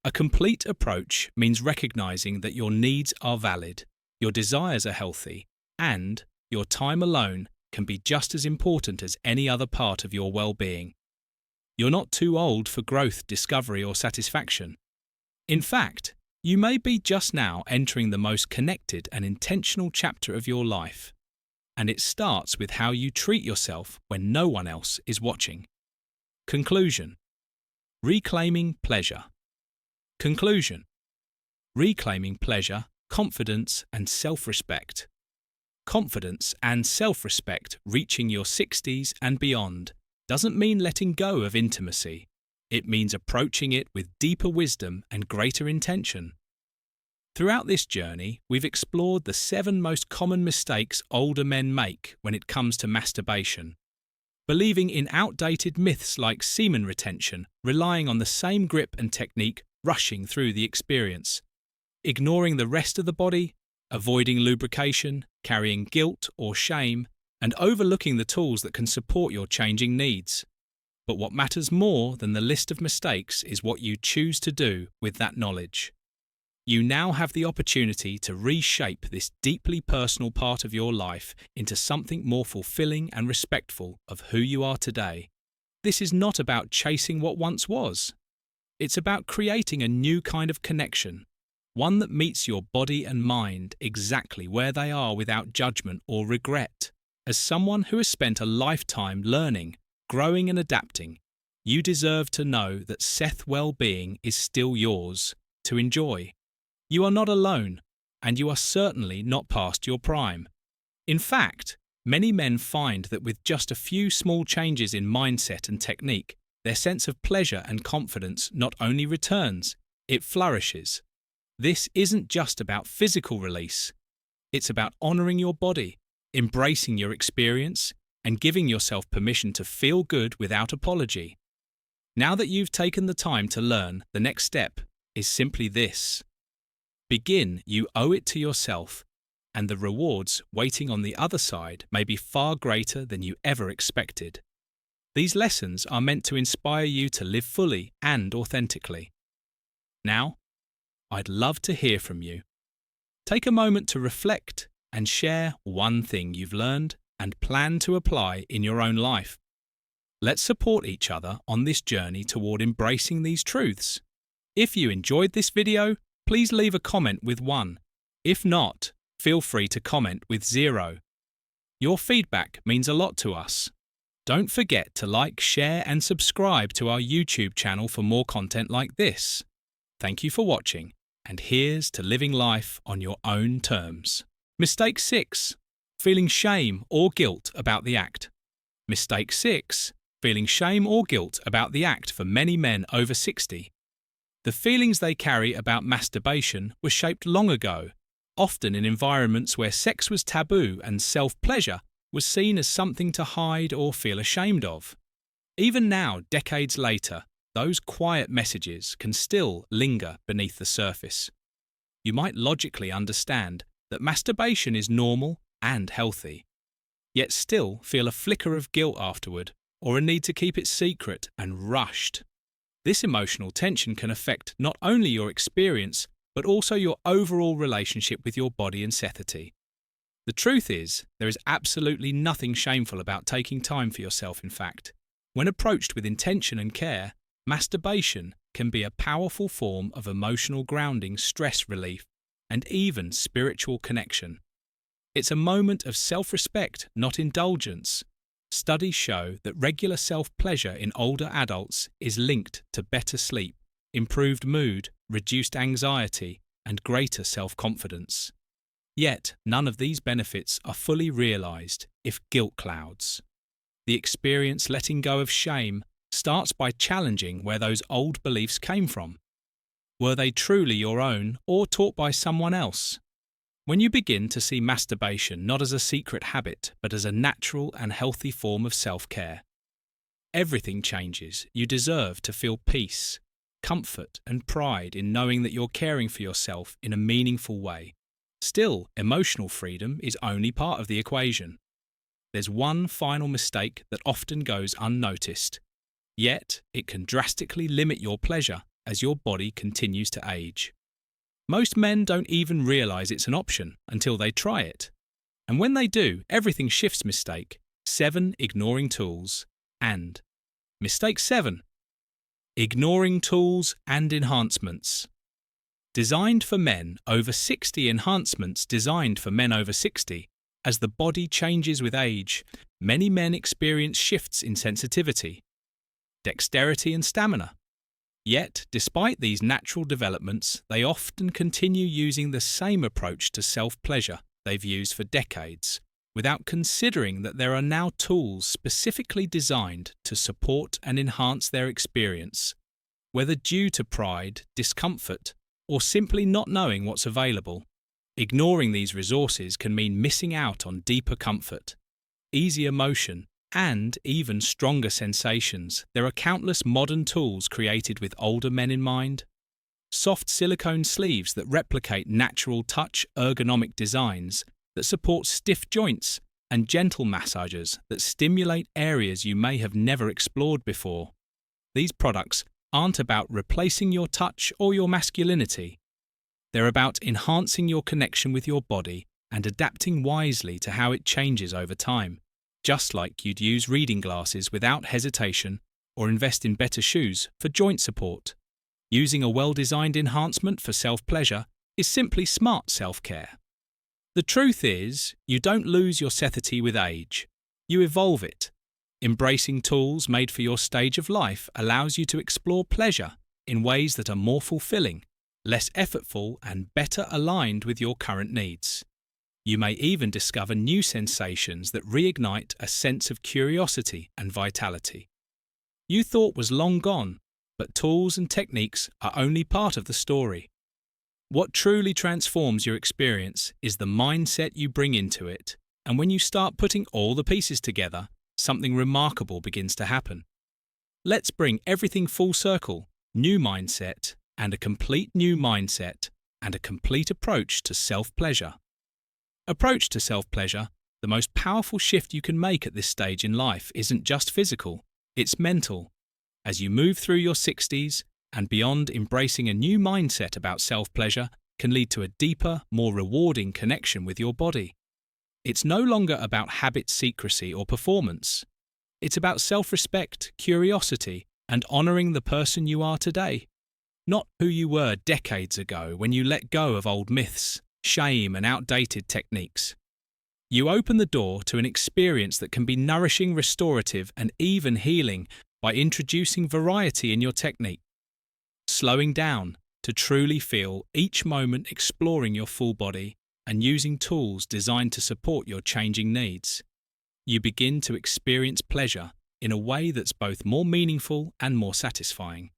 A complete approach means recognizing that your needs are valid, your desires are healthy, and your time alone can be just as important as any other part of your well-being. You're not too old for growth, discovery, or satisfaction. In fact, you may be just now entering the most connected and intentional chapter of your life. And it starts with how you treat yourself when no one else is watching. Conclusion. Reclaiming pleasure. Conclusion. Reclaiming pleasure, confidence, and self-respect. Confidence and self-respect reaching your 60s and beyond doesn't mean letting go of intimacy. It means approaching it with deeper wisdom and greater intention. Throughout this journey, we've explored the 7 most common mistakes older men make when it comes to masturbation. Believing in outdated myths like semen retention, relying on the same grip and technique, rushing through the experience. Ignoring the rest of the body, avoiding lubrication, carrying guilt or shame, and overlooking the tools that can support your changing needs. But what matters more than the list of mistakes is what you choose to do with that knowledge. You now have the opportunity to reshape this deeply personal part of your life into something more fulfilling and respectful of who you are today. This is not about chasing what once was. It's about creating a new kind of connection, one that meets your body and mind exactly where they are without judgment or regret. As someone who has spent a lifetime learning, growing and adapting, you deserve to know that Seth well-being is still yours to enjoy. You are not alone, and you are certainly not past your prime. In fact, many men find that with just a few small changes in mindset and technique, their sense of pleasure and confidence not only returns, it flourishes. This isn't just about physical release. It's about honoring your body, embracing your experience, and giving yourself permission to feel good without apology. Now that you've taken the time to learn, the next step is simply this. You owe it to yourself, and the rewards waiting on the other side may be far greater than you ever expected. These lessons are meant to inspire you to live fully and authentically. Now, I'd love to hear from you. Take a moment to reflect and share one thing you've learned and plan to apply in your own life. Let's support each other on this journey toward embracing these truths. If you enjoyed this video, please leave a comment with 1. If not, feel free to comment with 0. Your feedback means a lot to us. Don't forget to like, share, and subscribe to our YouTube channel for more content like this. Thank you for watching, and here's to living life on your own terms. Mistake 6. Feeling shame or guilt about the act. Mistake 6. Feeling shame or guilt about the act for many men over 60. The feelings they carry about masturbation were shaped long ago, often in environments where sex was taboo and self-pleasure was seen as something to hide or feel ashamed of. Even now, decades later, those quiet messages can still linger beneath the surface. You might logically understand that masturbation is normal and healthy, yet still feel a flicker of guilt afterward or a need to keep it secret and rushed. This emotional tension can affect not only your experience, but also your overall relationship with your body and satiety. The truth is, there is absolutely nothing shameful about taking time for yourself, in fact. When approached with intention and care, masturbation can be a powerful form of emotional grounding, stress relief, and even spiritual connection. It's a moment of self-respect, not indulgence. Studies show that regular self-pleasure in older adults is linked to better sleep, improved mood, reduced anxiety, and greater self-confidence. Yet, none of these benefits are fully realized if guilt clouds. The experience letting go of shame starts by challenging where those old beliefs came from. Were they truly your own or taught by someone else? When you begin to see masturbation not as a secret habit, but as a natural and healthy form of self-care, everything changes. You deserve to feel peace, comfort, and pride in knowing that you're caring for yourself in a meaningful way. Still, emotional freedom is only part of the equation. There's one final mistake that often goes unnoticed, yet it can drastically limit your pleasure as your body continues to age. Most men don't even realize it's an option until they try it. And when they do, everything shifts. Mistake 7: ignoring tools. And mistake 7: ignoring tools and enhancements. Designed for men over 60, enhancements designed for men over 60. As the body changes with age, many men experience shifts in sensitivity, dexterity and stamina. Yet, despite these natural developments, they often continue using the same approach to self-pleasure they've used for decades, without considering that there are now tools specifically designed to support and enhance their experience, whether due to pride, discomfort, or simply not knowing what's available. Ignoring these resources can mean missing out on deeper comfort, easier motion, and even stronger sensations. There are countless modern tools created with older men in mind. Soft silicone sleeves that replicate natural touch, ergonomic designs that support stiff joints, and gentle massagers that stimulate areas you may have never explored before. These products aren't about replacing your touch or your masculinity. They're about enhancing your connection with your body and adapting wisely to how it changes over time, just like you'd use reading glasses without hesitation or invest in better shoes for joint support. Using a well-designed enhancement for self-pleasure is simply smart self-care. The truth is, you don't lose your satiety with age. You evolve it. Embracing tools made for your stage of life allows you to explore pleasure in ways that are more fulfilling, less effortful, and better aligned with your current needs. You may even discover new sensations that reignite a sense of curiosity and vitality you thought was long gone, but tools and techniques are only part of the story. What truly transforms your experience is the mindset you bring into it, and when you start putting all the pieces together, something remarkable begins to happen. Let's bring everything full circle: new mindset, and a complete new mindset, and a complete approach to self-pleasure. Approach to self-pleasure: the most powerful shift you can make at this stage in life isn't just physical, it's mental. As you move through your 60s and beyond, embracing a new mindset about self-pleasure can lead to a deeper, more rewarding connection with your body. It's no longer about habit secrecy or performance. It's about self-respect, curiosity, and honoring the person you are today, not who you were decades ago when you let go of old myths, shame, and outdated techniques. You open the door to an experience that can be nourishing, restorative, and even healing by introducing variety in your technique. Slowing down to truly feel each moment, exploring your full body, and using tools designed to support your changing needs. You begin to experience pleasure in a way that's both more meaningful and more satisfying.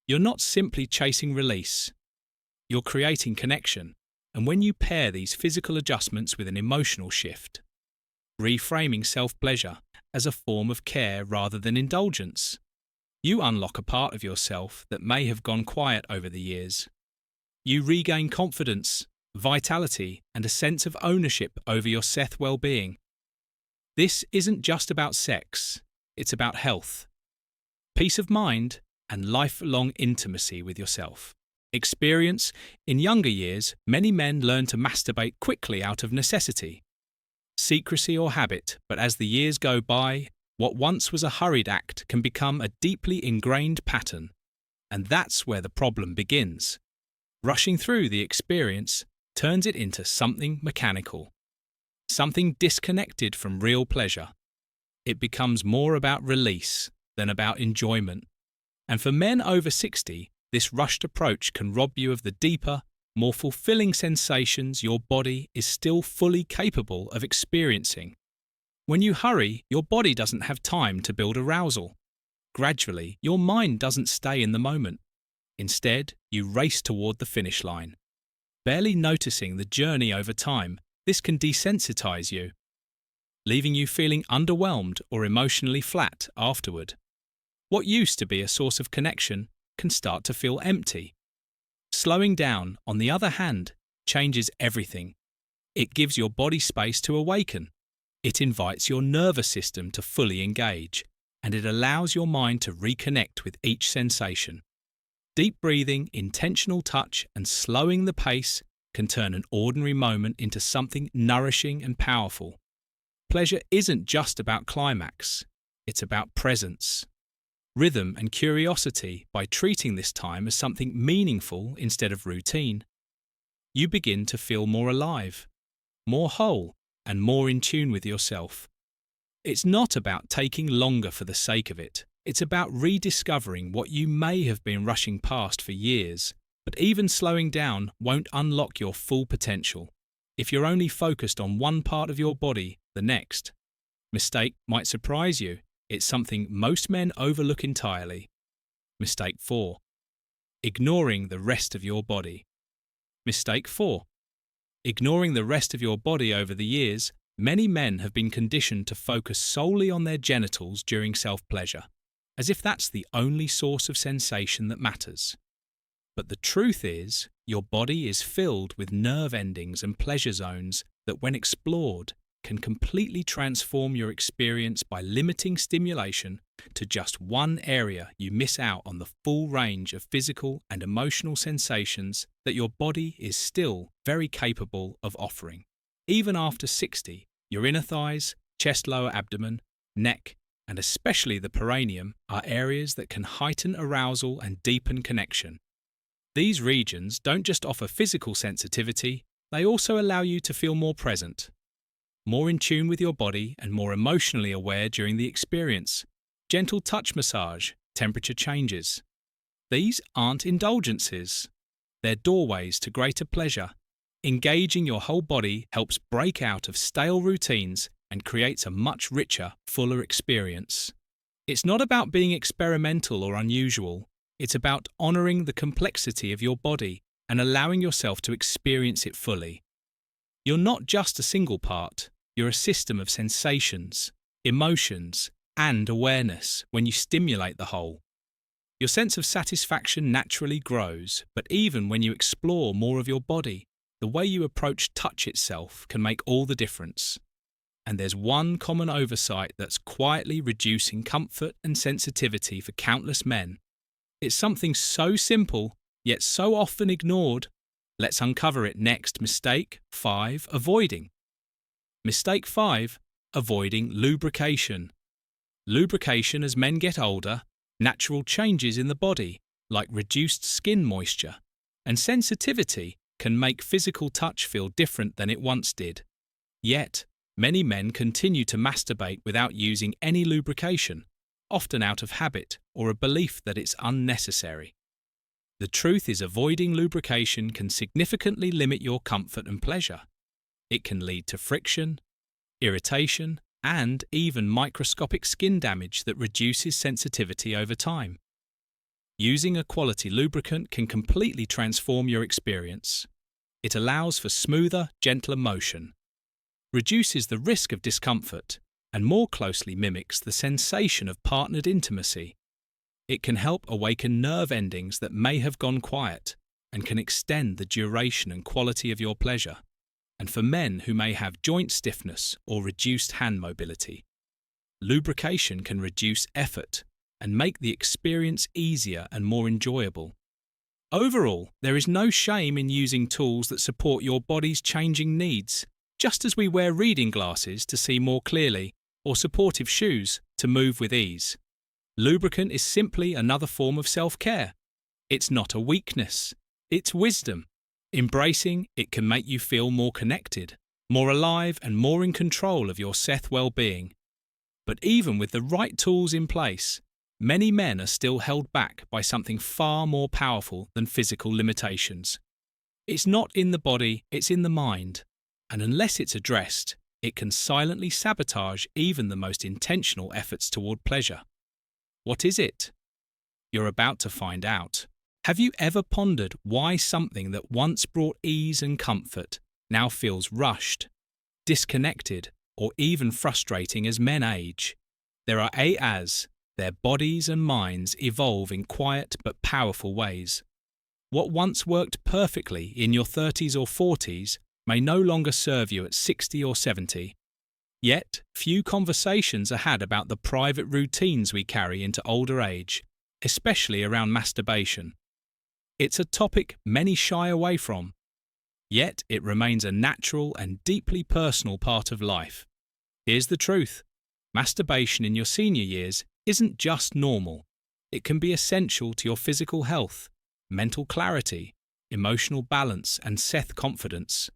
You're not simply chasing release. You're creating connection. And when you pair these physical adjustments with an emotional shift, reframing self-pleasure as a form of care rather than indulgence, you unlock a part of yourself that may have gone quiet over the years. You regain confidence, vitality, and a sense of ownership over your well-being. This isn't just about sex, it's about health, peace of mind, and lifelong intimacy with yourself. Experience: in younger years, many men learn to masturbate quickly out of necessity, secrecy, or habit, but as the years go by, what once was a hurried act can become a deeply ingrained pattern. And that's where the problem begins. Rushing through the experience turns it into something mechanical, something disconnected from real pleasure. It becomes more about release than about enjoyment. And for men over 60, this rushed approach can rob you of the deeper, more fulfilling sensations your body is still fully capable of experiencing. When you hurry, your body doesn't have time to build arousal. Gradually, your mind doesn't stay in the moment. Instead, you race toward the finish line. Barely noticing the journey over time, this can desensitize you, leaving you feeling underwhelmed or emotionally flat afterward. What used to be a source of connection can start to feel empty. Slowing down, on the other hand, changes everything. It gives your body space to awaken. It invites your nervous system to fully engage, and it allows your mind to reconnect with each sensation. Deep breathing, intentional touch, and slowing the pace can turn an ordinary moment into something nourishing and powerful. Pleasure isn't just about climax, it's about presence, rhythm, and curiosity. By treating this time as something meaningful instead of routine, you begin to feel more alive, more whole, and more in tune with yourself. It's not about taking longer for the sake of it. It's about rediscovering what you may have been rushing past for years, but even slowing down won't unlock your full potential. If you're only focused on one part of your body, the next mistake might surprise you. It's something most men overlook entirely. Mistake 4. Ignoring the rest of your body. Mistake 4. Ignoring the rest of your body. Over the years, many men have been conditioned to focus solely on their genitals during self-pleasure, as if that's the only source of sensation that matters. But the truth is, your body is filled with nerve endings and pleasure zones that, when explored, can completely transform your experience. By limiting stimulation to just one area, you miss out on the full range of physical and emotional sensations that your body is still very capable of offering. Even after 60, your inner thighs, chest, lower abdomen, neck, and especially the perineum are areas that can heighten arousal and deepen connection. These regions don't just offer physical sensitivity, they also allow you to feel more present, more in tune with your body, and more emotionally aware during the experience. Gentle touch massage, temperature changes. These aren't indulgences. They're doorways to greater pleasure. Engaging your whole body helps break out of stale routines and creates a much richer, fuller experience. It's not about being experimental or unusual. It's about honoring the complexity of your body and allowing yourself to experience it fully. You're not just a single part, you're a system of sensations, emotions, and awareness. When you stimulate the whole, your sense of satisfaction naturally grows. But even when you explore more of your body, the way you approach touch itself can make all the difference. And there's one common oversight that's quietly reducing comfort and sensitivity for countless men. It's something so simple, yet so often ignored. Let's uncover it next. Mistake 5. Avoiding. Mistake 5. Avoiding lubrication. Lubrication. As men get older, natural changes in the body, like reduced skin moisture and sensitivity, can make physical touch feel different than it once did. Yet, many men continue to masturbate without using any lubrication, often out of habit or a belief that it's unnecessary. The truth is, avoiding lubrication can significantly limit your comfort and pleasure. It can lead to friction, irritation, and even microscopic skin damage that reduces sensitivity over time. Using a quality lubricant can completely transform your experience. It allows for smoother, gentler motion, reduces the risk of discomfort, and more closely mimics the sensation of partnered intimacy. It can help awaken nerve endings that may have gone quiet and can extend the duration and quality of your pleasure. And for men who may have joint stiffness or reduced hand mobility, lubrication can reduce effort and make the experience easier and more enjoyable. Overall, there is no shame in using tools that support your body's changing needs, just as we wear reading glasses to see more clearly or supportive shoes to move with ease. Lubricant is simply another form of self-care. It's not a weakness, it's wisdom. Embracing it can make you feel more connected, more alive, and more in control of your well-being. But even with the right tools in place, many men are still held back by something far more powerful than physical limitations. It's not in the body, it's in the mind. And unless it's addressed, it can silently sabotage even the most intentional efforts toward pleasure. What is it? You're about to find out. Have you ever pondered why something that once brought ease and comfort now feels rushed, disconnected, or even frustrating as men age? There are as their bodies and minds evolve in quiet but powerful ways. What once worked perfectly in your 30s or 40s may no longer serve you at 60 or 70. Yet, few conversations are had about the private routines we carry into older age, especially around masturbation. It's a topic many shy away from, yet it remains a natural and deeply personal part of life. Here's the truth. Masturbation in your senior years isn't just normal. It can be essential to your physical health, mental clarity, emotional balance, and self-confidence,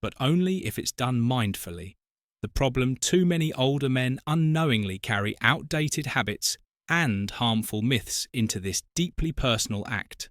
but only if it's done mindfully. The problem: too many older men unknowingly carry outdated habits and harmful myths into this deeply personal act.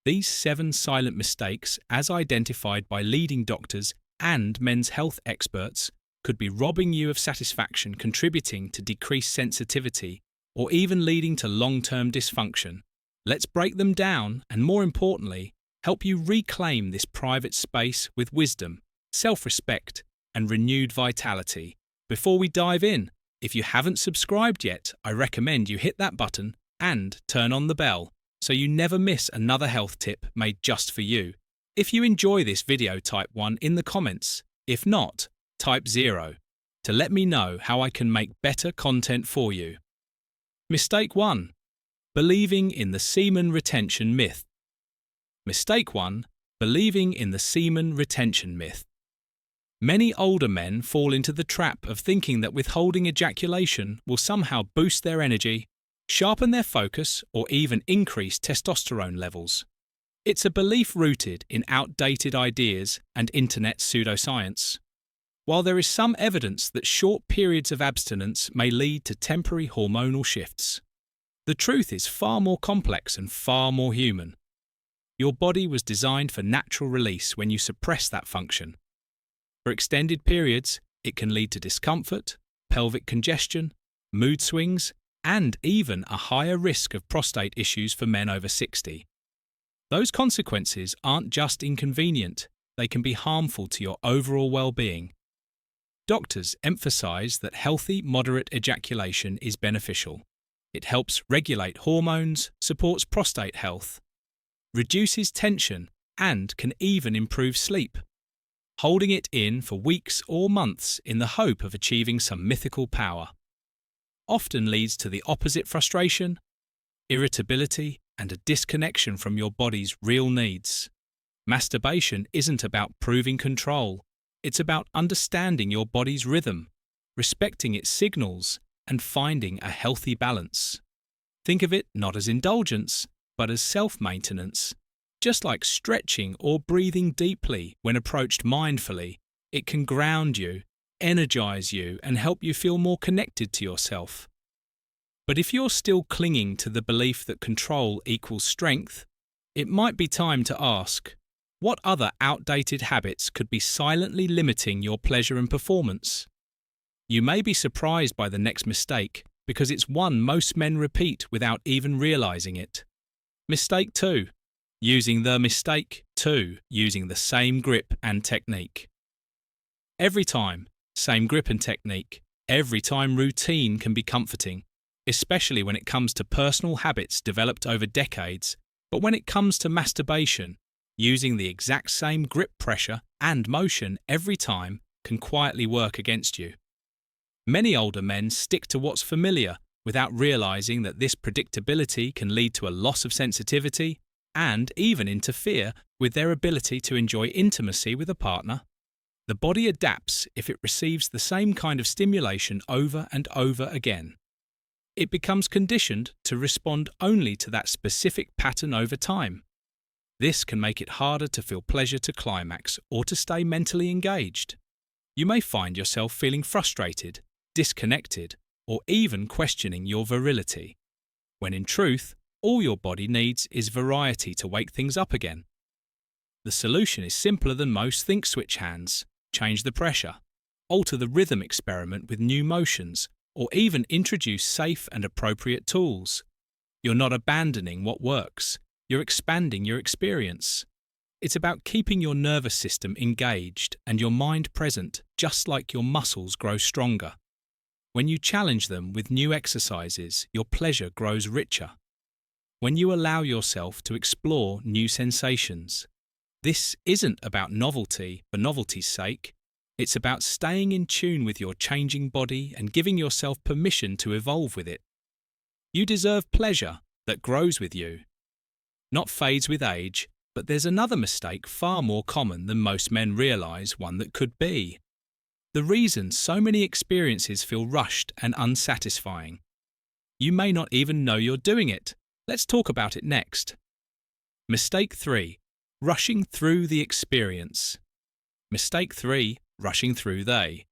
These 7 silent mistakes, as identified by leading doctors and men's health experts, could be robbing you of satisfaction, contributing to decreased sensitivity, or even leading to long-term dysfunction. Let's break them down and, more importantly, help you reclaim this private space with wisdom, self-respect, and renewed vitality. Before we dive in, if you haven't subscribed yet, I recommend you hit that button and turn on the bell so you never miss another health tip made just for you. If you enjoy this video, type 1 in the comments. If not, type 0 to let me know how I can make better content for you. Mistake 1. Believing in the semen retention myth. Mistake 1. Believing in the semen retention myth. Many older men fall into the trap of thinking that withholding ejaculation will somehow boost their energy, sharpen their focus, or even increase testosterone levels. It's a belief rooted in outdated ideas and internet pseudoscience. While there is some evidence that short periods of abstinence may lead to temporary hormonal shifts, the truth is far more complex and far more human. Your body was designed for natural release when you suppress that function. For extended periods, it can lead to discomfort, pelvic congestion, mood swings, and even a higher risk of prostate issues for men over 60. Those consequences aren't just inconvenient, they can be harmful to your overall well-being. Doctors emphasize that healthy, moderate ejaculation is beneficial. It helps regulate hormones, supports prostate health, reduces tension, and can even improve sleep. Holding it in for weeks or months in the hope of achieving some mythical power often leads to the opposite: frustration, irritability, and a disconnection from your body's real needs. Masturbation isn't about proving control. It's about understanding your body's rhythm, respecting its signals, and finding a healthy balance. Think of it not as indulgence, but as self-maintenance. Just like stretching or breathing deeply when approached mindfully, it can ground you, energize you, and help you feel more connected to yourself. But if you're still clinging to the belief that control equals strength, it might be time to ask, what other outdated habits could be silently limiting your pleasure and performance? You may be surprised by the next mistake because it's one most men repeat without even realizing it. Mistake 2. Using the same grip and technique. Every time, same grip and technique. Every time routine can be comforting, especially when it comes to personal habits developed over decades. But when it comes to masturbation, using the exact same grip, pressure, and motion every time can quietly work against you. Many older men stick to what's familiar without realizing that this predictability can lead to a loss of sensitivity and even interfere with their ability to enjoy intimacy with a partner. The body adapts if it receives the same kind of stimulation over and over again. It becomes conditioned to respond only to that specific pattern over time. This can make it harder to feel pleasure to climax or to stay mentally engaged. You may find yourself feeling frustrated, disconnected, or even questioning your virility, when in truth, all your body needs is variety to wake things up again. The solution is simpler than most think: switch hands, change the pressure, alter the rhythm, experiment with new motions, or even introduce safe and appropriate tools. You're not abandoning what works, you're expanding your experience. It's about keeping your nervous system engaged and your mind present, just like your muscles grow stronger. When you challenge them with new exercises, your pleasure grows richer. When you allow yourself to explore new sensations, this isn't about novelty for novelty's sake. It's about staying in tune with your changing body and giving yourself permission to evolve with it. You deserve pleasure that grows with you. not fades with age, but there's another mistake far more common than most men realise one that could be. The reason so many experiences feel rushed and unsatisfying. You may not even know you're doing it. Let's talk about it next. Mistake 3. Rushing through the experience. Mistake 3. Rushing through they.